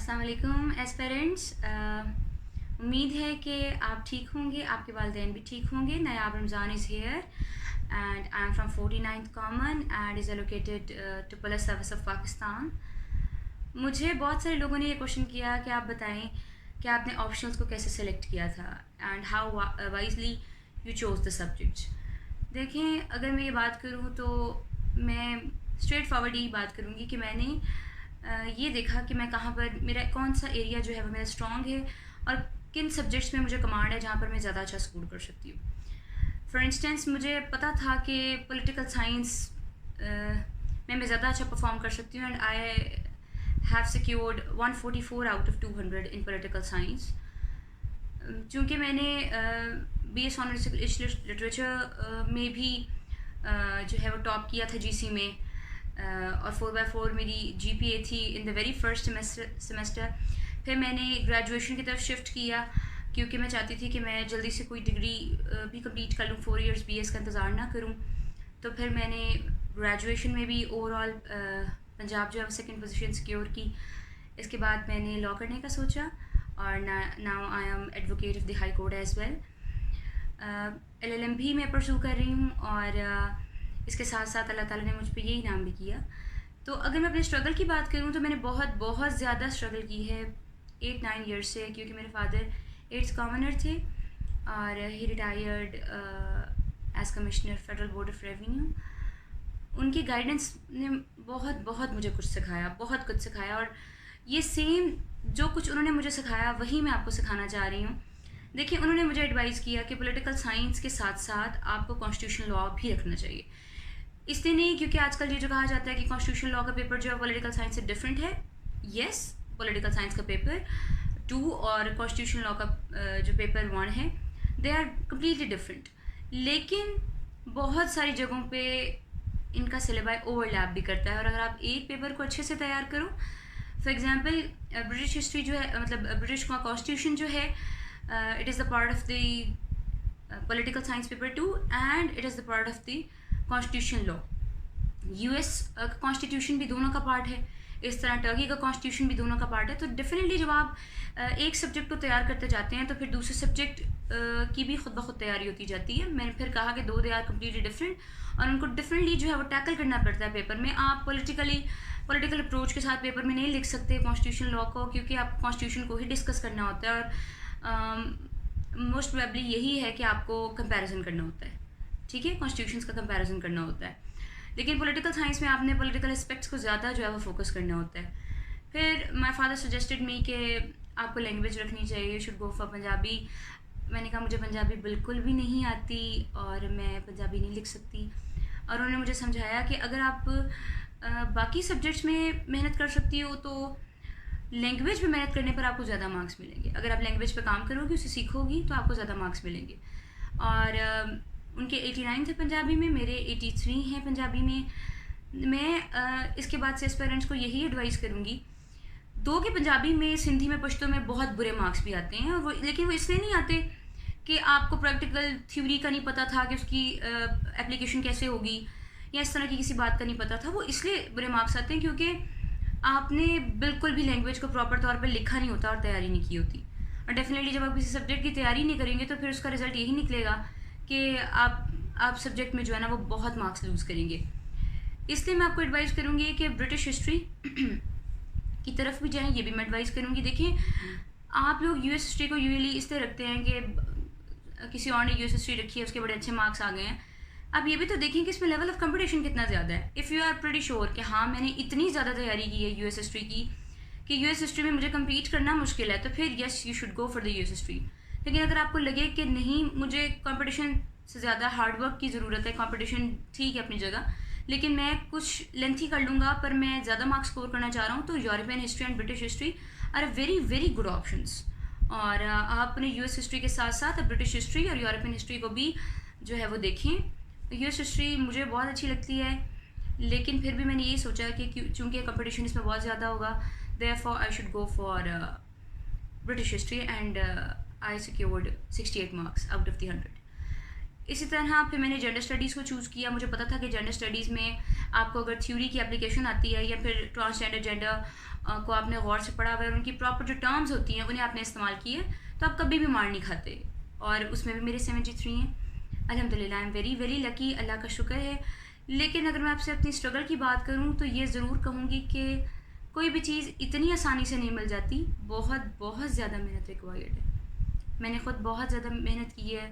अस्सलाम वालेकुम एस्पेरेंट्स। उम्मीद है कि आप ठीक होंगे, आपके वालिदैन भी ठीक होंगे। Nayab Ramzan is here and I am from 49th common and is allocated to police service of Pakistan. मुझे बहुत सारे लोगों ने ये क्वेश्चन किया कि आप बताएं कि आपने ऑप्शनल्स को कैसे सेलेक्ट किया था and how wisely you chose the subjects. देखें, अगर मैं ये बात करूँ तो मैं स्ट्रेट फॉरवर्ड ही बात करूँगी कि मैंने ये देखा कि मैं कहाँ पर मेरा कौन सा एरिया जो है वो मेरा स्ट्रॉन्ग है और किन सब्जेक्ट्स में मुझे कमांड है जहाँ पर मैं ज़्यादा अच्छा स्कोर कर सकती हूँ। फॉर इंस्टेंस मुझे पता था कि पॉलिटिकल साइंस में मैं ज़्यादा अच्छा परफॉर्म कर सकती हूँ and I have secured 144 out of 200 in political science. चूँकि मैंने BS ऑनर्स इंग्लिश लिटरेचर में भी जो है वो टॉप किया था GC में और 4/4 मेरी GPA थी in the very first semester. फिर मैंने ग्रेजुएशन की तरफ शिफ्ट किया क्योंकि मैं चाहती थी कि मैं जल्दी से कोई डिग्री भी कंप्लीट कर लूँ, 4 इयर्स BS का इंतज़ार ना करूँ। तो फिर मैंने ग्रेजुएशन में भी ओवरऑल पंजाब जो है सेकंड पोजीशन सिक्योर की। इसके बाद मैंने लॉ करने का सोचा और now I am advocate of the high court as well. LLM भी मैं परसू कर रही हूँ और इसके साथ साथ अल्लाह ताला ने मुझ पे यही इनाम भी किया। तो अगर मैं अपने स्ट्रगल की बात करूँ तो मैंने बहुत ज़्यादा स्ट्रगल की है 8-9 ईयर्स से, क्योंकि मेरे फादर 8th कॉमनर थे और ही retired as commissioner federal board of revenue. उनकी गाइडेंस ने बहुत मुझे कुछ सिखाया, बहुत कुछ सिखाया और ये सेम जो कुछ उन्होंने मुझे सिखाया वही मैं आपको सिखाना चाह रही हूँ। देखिए, उन्होंने मुझे एडवाइस किया कि पॉलिटिकल साइंस के साथ साथ आपको कॉन्स्टिट्यूशन लॉ भी रखना चाहिए। इसलिए नहीं क्योंकि आजकल ये जो कहा जाता है कि कॉन्स्टिट्यूशन लॉ का पेपर जो है पॉलिटिकल साइंस से डिफरेंट है। येस, पॉलिटिकल साइंस का पेपर 2 और कॉन्स्टिट्यूशन लॉ का जो पेपर 1 है, दे आर कम्प्लीटली डिफरेंट। लेकिन बहुत सारी जगहों पे इनका सिलेबाई ओवरलैप भी करता है और अगर आप एक पेपर को अच्छे से तैयार करो, फॉर एग्जांपल ब्रिटिश हिस्ट्री जो है, मतलब ब्रिटिश का कॉन्स्टिट्यूशन जो है, it is the part of the political science paper 2 and it is the part of the constitution law. US का कॉन्स्टिट्यूशन भी दोनों का पार्ट है, इस तरह टर्की का कॉन्स्टिट्यूशन भी दोनों का पार्ट है। तो डेफिनेटली जब आप एक सब्जेक्ट को तैयार करते जाते हैं तो फिर दूसरे सब्जेक्ट की भी खुद ब खुद तैयारी होती जाती है। मैंने फिर कहा कि दो दे आर कम्प्लीटली डिफरेंट और उनको डिफरेंटली जो है वो टैकल करना पड़ता है पेपर में। आप पॉलिटिकल अप्रोच के साथ पेपर में नहीं लिख सकते कॉन्स्टिट्यूशन लॉ को, क्योंकि आप कॉन्स्टिट्यूशन को ही डिस्कस करना होता है और मोस्ट प्रोबेबली यही है कि आपको कंपैरिजन करना होता है, ठीक है, कॉन्स्टिट्यूशंस का कंपैरिजन करना होता है। लेकिन पॉलिटिकल साइंस में आपने पॉलिटिकल एस्पेक्ट्स को ज़्यादा जो है वो फोकस करना होता है। फिर माय फादर सजेस्टेड मी कि आपको लैंग्वेज रखनी चाहिए, you should go for Punjabi. मैंने कहा मुझे पंजाबी बिल्कुल भी नहीं आती और मैं पंजाबी नहीं लिख सकती। और उन्होंने मुझे समझाया कि अगर आप बाकी सब्जेक्ट्स में मेहनत कर सकती हो तो लैंग्वेज पे मेहनत करने पर आपको ज़्यादा मार्क्स मिलेंगे। अगर आप लैंग्वेज पे काम करोगी, उसे सीखोगी तो आपको ज़्यादा मार्क्स मिलेंगे। और उनके 89 थे पंजाबी में, मेरे 83 हैं पंजाबी में। मैं इसके बाद से एस्पेरेंट्स को यही एडवाइस करूँगी, दो कि पंजाबी में, सिंधी में, पश्तो में बहुत बुरे मार्क्स भी आते हैं और वो, लेकिन वो इसलिए नहीं आते कि आपको प्रैक्टिकल थ्योरी का नहीं पता था कि उसकी एप्लीकेशन कैसे होगी या इस तरह की किसी बात का नहीं पता था। वो इसलिए बुरे मार्क्स आते हैं क्योंकि आपने बिल्कुल भी लैंग्वेज को प्रॉपर तौर पर लिखा नहीं होता और तैयारी नहीं की होती। और डेफिनेटली जब आप किसी सब्जेक्ट की तैयारी नहीं करेंगे तो फिर उसका रिजल्ट यही निकलेगा कि आप सब्जेक्ट में जो है ना वो बहुत मार्क्स लूज़ करेंगे। इसलिए मैं आपको एडवाइस करूँगी कि ब्रिटिश हिस्ट्री की तरफ भी जाएं, ये भी मैं एडवाइस करूँगी। देखिए, आप लोग US हिस्ट्री को यूजुअली इसलिए रखते हैं कि किसी और ने US हिस्ट्री रखी है, उसके बड़े अच्छे मार्क्स आ गए हैं। आप ये भी तो देखें कि इसमें लेवल ऑफ कंपटीशन कितना ज़्यादा है। If you are pretty sure कि हाँ मैंने इतनी ज़्यादा तैयारी की है US हिस्ट्री की कि US हिस्ट्री में मुझे कम्पीट करना मुश्किल है, तो फिर yes you should go for the US history. लेकिन अगर आपको लगे कि नहीं, मुझे कंपटीशन से ज़्यादा हार्डवर्क की ज़रूरत है, कंपटीशन ठीक है अपनी जगह, लेकिन मैं कुछ लेंथी कर लूँगा पर मैं ज़्यादा मार्क्स स्कोर करना चाह रहा हूँ, तो European history and British history are a very good options. और आप अपने US हिस्ट्री के साथ साथ ब्रिटिश हिस्ट्री और यूरोपियन हिस्ट्री को भी जो है वो देखें। US हिस्ट्री मुझे बहुत अच्छी लगती है, लेकिन फिर भी मैंने यही सोचा कि चूँकि कंपटीशन इसमें बहुत ज़्यादा होगा, therefore I should go for British history and I secured 68 marks out of the 100। इसी तरह फिर मैंने जेंडर स्टडीज़ को चूज़ किया। मुझे पता था कि जेंडर स्टडीज़ में आपको अगर थ्योरी की एप्लीकेशन आती है या फिर ट्रांसजेंडर जेंडर को आपने गौर से पढ़ा हुआ है और उनकी प्रॉपर जो टर्म्स होती हैं उन्हें आपने इस्तेमाल किए, तो आप कभी भी मार नहीं खाते। और उसमें भी मेरे 73 हैं, अल्हम्दुलिल्लाह। I am very very lucky, अल्लाह का शुक्र है। लेकिन अगर मैं आपसे अपनी स्ट्रगल की बात करूँ तो ये ज़रूर कहूँगी कि कोई भी चीज़ इतनी आसानी से नहीं मिल जाती, बहुत बहुत ज़्यादा मेहनत रिक्वायर्ड है। मैंने ख़ुद बहुत ज़्यादा मेहनत की है।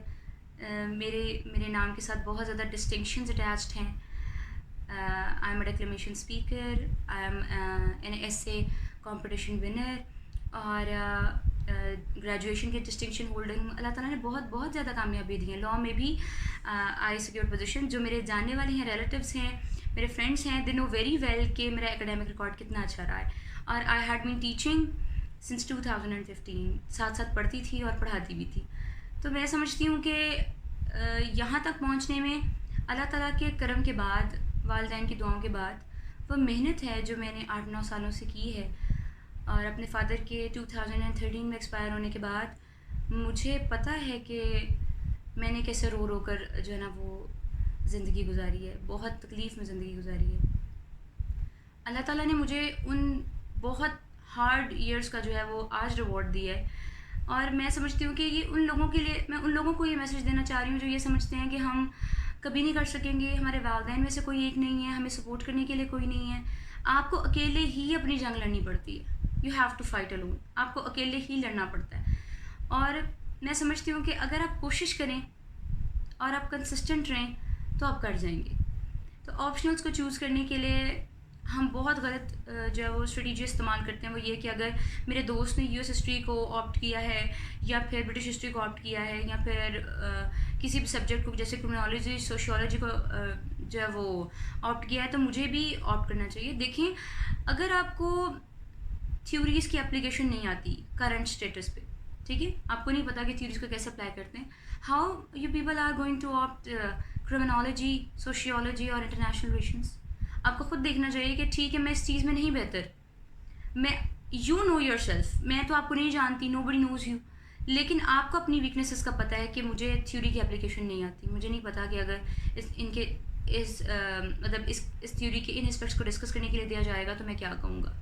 मेरे मेरे नाम के साथ बहुत ज़्यादा डिस्टिंक्शंस अटैच्ड हैं। I am a declamation speaker, I am an essay competition winner, और ग्रेजुएशन के डिस्टिंक्शन होल्डर हूँ। अल्लाह ताला ने बहुत बहुत ज़्यादा कामयाबी दी है। लॉ में भी आई सिक्योर्ड पोजीशन। जो मेरे जानने वाले हैं, रिलेटिव्स हैं, मेरे फ्रेंड्स हैं, दे नो वेरी वेल कि मेरा एकेडमिक रिकॉर्ड कितना अच्छा रहा है। और I had been teaching since 2015, साथ साथ पढ़ती थी और पढ़ाती भी थी। तो मैं समझती हूँ कि यहाँ तक पहुँचने में अल्लाह ताला के करम के बाद, वालिदैन की दुआओं के बाद, वो मेहनत है जो मैंने 8-9 सालों से की है। और अपने फ़ादर के 2013 में एक्सपायर होने के बाद मुझे पता है कि मैंने कैसे रो रो कर जो है ना वो ज़िंदगी गुजारी है, बहुत तकलीफ़ में ज़िंदगी गुजारी है। अल्लाह ताला ने मुझे उन बहुत हार्ड ईयर्स का जो है वो आज रिवॉर्ड दिया है। और मैं समझती हूँ कि ये उन लोगों के लिए, मैं उन लोगों को ये मैसेज देना चाह रही हूँ जो ये समझते हैं कि हम कभी नहीं कर सकेंगे, हमारे वालिदैन में से कोई एक नहीं है, हमें सपोर्ट करने के लिए कोई नहीं है। आपको अकेले ही अपनी जंग लड़नी पड़ती है। You have to fight alone. आपको अकेले ही लड़ना पड़ता है। और मैं समझती हूँ कि अगर आप कोशिश करें और आप कंसिस्टेंट रहें तो आप कर जाएंगे। तो ऑप्शनल्स को चूज़ करने के लिए हम बहुत गलत जो है वो स्ट्रेटजी इस्तेमाल करते हैं। वो ये कि अगर मेरे दोस्त ने यूएस हिस्ट्री को ऑप्ट किया है या फिर ब्रिटिश हिस्ट्री को ऑप्ट किया है या फिर किसी भी सब्जेक्ट को जैसे क्रिमिनोलॉजी, सोशियोलॉजी को जो है वो ऑप्ट किया है, तो मुझे भी ऑप्ट करना चाहिए। देखें, अगर आपको थ्योरीज़ की एप्लीकेशन नहीं आती करंट स्टेटस पे, ठीक है, आपको नहीं पता कि थ्योरीज़ को कैसे अप्लाई करते हैं, how you people are going to opt criminology, sociology और इंटरनेशनल रिलेशंस। आपको खुद देखना चाहिए कि ठीक है, मैं इस चीज़ में नहीं बेहतर, मैं यू नो योर सेल्फ, मैं तो आपको नहीं जानती, नो बडी नोज़ यू, लेकिन आपको अपनी वीकनेसेस का पता है कि मुझे थ्योरी की एप्लीकेशन नहीं आती। मुझे नहीं पता कि अगर मतलब इस थ्योरी के इन एस्पेक्ट्स को डिस्कस करने के लिए दिया जाएगा तो मैं क्या कहूँगा।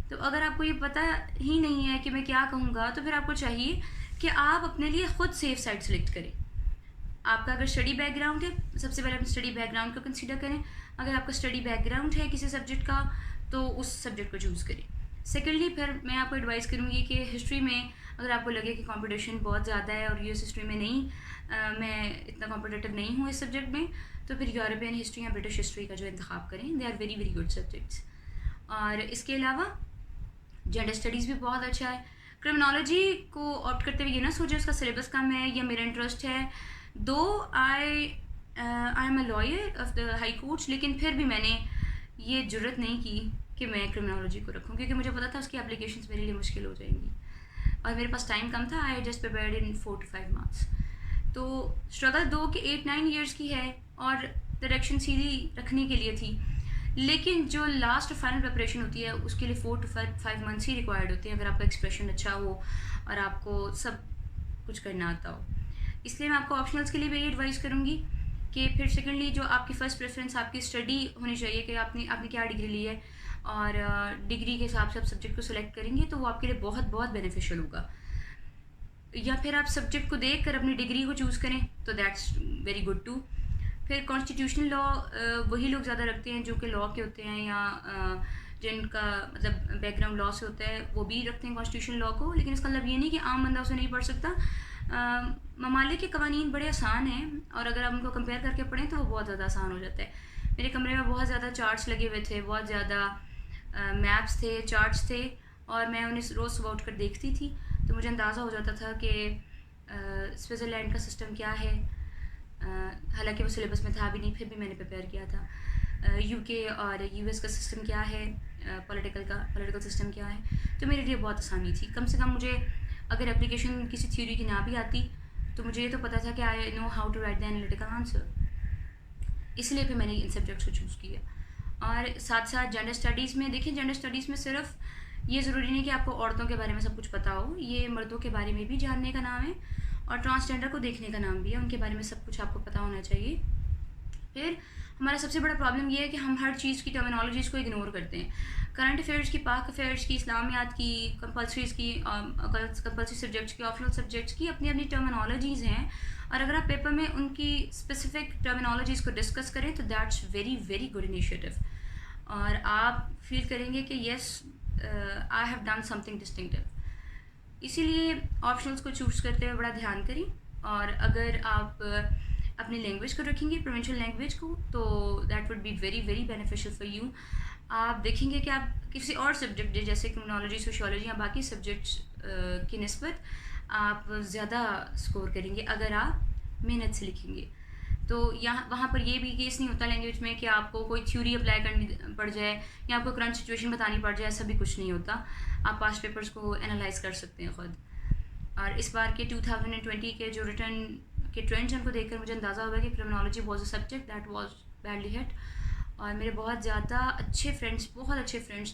तो अगर आपको ये पता ही नहीं है कि मैं क्या कहूँगा, तो फिर आपको चाहिए कि आप अपने लिए ख़ुद सेफ साइड सेलेक्ट करें। आपका अगर स्टडी बैकग्राउंड है, सबसे पहले अपने स्टडी बैकग्राउंड को कंसीडर करें। अगर आपका स्टडी बैकग्राउंड है किसी सब्जेक्ट का, तो उस सब्जेक्ट को चूज़ करें। सेकेंडली, फिर मैं आपको एडवाइस करूँगी कि हिस्ट्री में अगर आपको लगे कि कंपटीशन बहुत ज़्यादा है और यूएस हिस्ट्री में नहीं, मैं इतना कॉम्पिटिटिव नहीं हूँ इस सब्जेक्ट में, तो फिर यूरोपियन हिस्ट्री या ब्रिटिश हिस्ट्री का जो इंतखाब करें। They are very very good subjects. और इसके अलावा जेंडर स्टडीज़ भी बहुत अच्छा है। क्रिमिनोलॉजी को ऑप्ट करते हुए ये ना सोचे उसका सिलेबस कम है या मेरा इंटरेस्ट है। दो आई am a lawyer of the high courts, लेकिन फिर भी मैंने ये जुर्रत नहीं की कि मैं क्रिमिनोलॉजी को रखूँ, क्योंकि मुझे पता था उसकी एप्लीकेशंस मेरे लिए मुश्किल हो जाएंगी और मेरे पास टाइम कम था। I just prepared in 4 to 5 months। तो स्ट्रगल 2 के 8-9 ईयर्स की है और डायरेक्शन सीधी रखने के लिए थी, लेकिन जो लास्ट फाइनल प्रिपरेशन होती है उसके लिए 4 to 5 months ही रिक्वायर्ड होते हैं, अगर आपका एक्सप्रेशन अच्छा हो और आपको सब कुछ करना आता हो। इसलिए मैं आपको ऑप्शनल्स के लिए भी एडवाइस करूँगी कि फिर सेकेंडली जो आपकी फ़र्स्ट प्रेफरेंस आपकी स्टडी होनी चाहिए कि आपने क्या डिग्री ली है, और डिग्री के हिसाब से आप सब्जेक्ट को सिलेक्ट करेंगे तो वो आपके लिए बहुत बहुत बेनिफिशियल होगा। या फिर आप सब्जेक्ट को देख कर अपनी डिग्री को चूज़ करें तो दैट्स वेरी गुड टू। फिर कॉन्स्टिट्यूशनल लॉ वही लोग ज़्यादा रखते हैं जो कि लॉ के होते हैं या जिनका मतलब बैकग्राउंड लॉ से होता है, वो भी रखते हैं कॉन्स्टिट्यूशनल लॉ को, लेकिन इसका मतलब ये नहीं कि आम बंदा उसे नहीं पढ़ सकता। ममालिक के कवानीन बड़े आसान हैं और अगर आप उनको कंपेयर करके पढ़ें तो वो बहुत ज़्यादा आसान हो जाता है। मेरे कमरे में बहुत ज़्यादा चार्ट्स लगे हुए थे, बहुत ज़्यादा मैप्स थे, चार्ट्स थे, और मैं उन्हें रोज़ सुबह उठ कर देखती थी तो मुझे अंदाज़ा हो जाता था कि स्विट्ज़रलैंड का सिस्टम क्या है। हालांकि वो सिलेबस में था भी नहीं, फिर भी मैंने प्रिपेयर किया था। यूके और यूएस का सिस्टम क्या है, पॉलिटिकल सिस्टम क्या है, तो मेरे लिए बहुत आसानी थी। कम से कम मुझे अगर एप्लीकेशन किसी थ्योरी की ना भी आती तो मुझे ये तो पता था कि I know how to write the analytical answer, इसलिए फिर मैंने इन सब्जेक्ट्स को चूज़ किया। और साथ साथ जेंडर स्टडीज़ में देखिए, जेंडर स्टडीज़ में सिर्फ ये ज़रूरी नहीं कि आपको औरतों के बारे में सब कुछ पता हो, ये मर्दों के बारे में भी जानने का नाम है और ट्रांसजेंडर को देखने का नाम भी है, उनके बारे में सब कुछ आपको पता होना चाहिए। फिर हमारा सबसे बड़ा प्रॉब्लम ये है कि हम हर चीज़ की टर्मिनोलॉजीज़ को इग्नोर करते हैं। करंट अफेयर्स की, पाक अफेयर्स की, इस्लामियात की, कंपल्सरीज़ की, कंपल्सरी सब्जेक्ट्स की, ऑप्शनल सब्जेक्ट्स की अपनी अपनी टर्मिनोलॉजीज़ हैं, और अगर आप पेपर में उनकी स्पेसिफिक टर्मिनोलॉजीज़ को डिस्कस करें तो that's very very good initiative, और आप फील करेंगे कि yes I have done something distinctive. इसीलिए ऑप्शनल्स को चूज़ करते हुए बड़ा ध्यान करें, और अगर आप अपनी लैंग्वेज को रखेंगे, प्रोविंशियल लैंग्वेज को, तो that would be very very beneficial for you. आप देखेंगे कि आप किसी और सब्जेक्ट जैसे क्रिमिनोलॉजी, सोशियोलॉजी या बाकी सब्जेक्ट्स की निस्बत आप ज़्यादा स्कोर करेंगे अगर आप मेहनत से लिखेंगे। तो यहाँ वहाँ पर ये भी केस नहीं होता लैंग्वेज में कि आपको कोई थ्योरी अप्लाई करनी पड़ जाए या आपको करंट सिचुएशन बतानी पड़ जाए, ऐसा भी कुछ नहीं होता। आप पास्ट पेपर्स को एनालाइज कर सकते हैं ख़ुद। और इस बार के 2020 के जो रिटर्न के ट्रेंड्स हैं उनको देखकर मुझे अंदाज़ा हुआ कि criminology was a subject that was badly hit. और मेरे बहुत ज़्यादा अच्छे फ्रेंड्स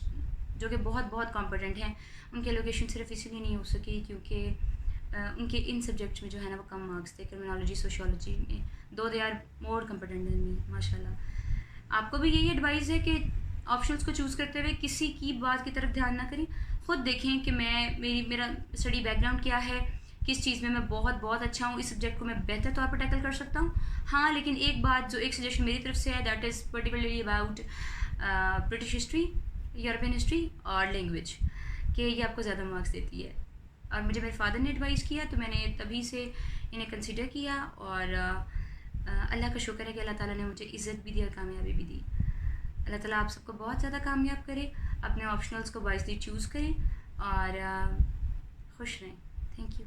जो कि बहुत बहुत कॉम्पिटेंट हैं, उनके एलोकेशन सिर्फ इसीलिए नहीं हो सकी क्योंकि उनके इन सब्जेक्ट्स में जो है ना वो कम मार्क्स थे। क्रिमिनोलॉजी, सोशियोलॉजी में दो they are more competent than me, माशाल्लाह। आपको भी यही एडवाइस है कि ऑप्शंस को चूज़ करते हुए किसी की बात की तरफ ध्यान ना करें। ख़ुद देखें कि मेरा स्टडी बैकग्राउंड क्या है, किस चीज़ में मैं बहुत बहुत अच्छा हूँ, इस सब्जेक्ट को मैं बेहतर तौर पर टैकल कर सकता हूँ। हाँ, लेकिन एक बात जो एक सजेशन मेरी तरफ से है that is particularly about British history, European history और लैंग्वेज, कि ये आपको ज़्यादा मार्क्स देती है। और मुझे मेरे फादर ने एडवाइस किया तो मैंने तभी से इन्हें कंसिडर किया, और अल्लाह का शुक्र है कि अल्लाह ताला ने मुझे इज़्ज़त भी दी और कामयाबी भी दी। अल्लाह ताला आप सबको बहुत ज़्यादा कामयाब करे, अपने ऑप्शनल्स को वाइजली चूज़ करें और खुश रहें। Thank you.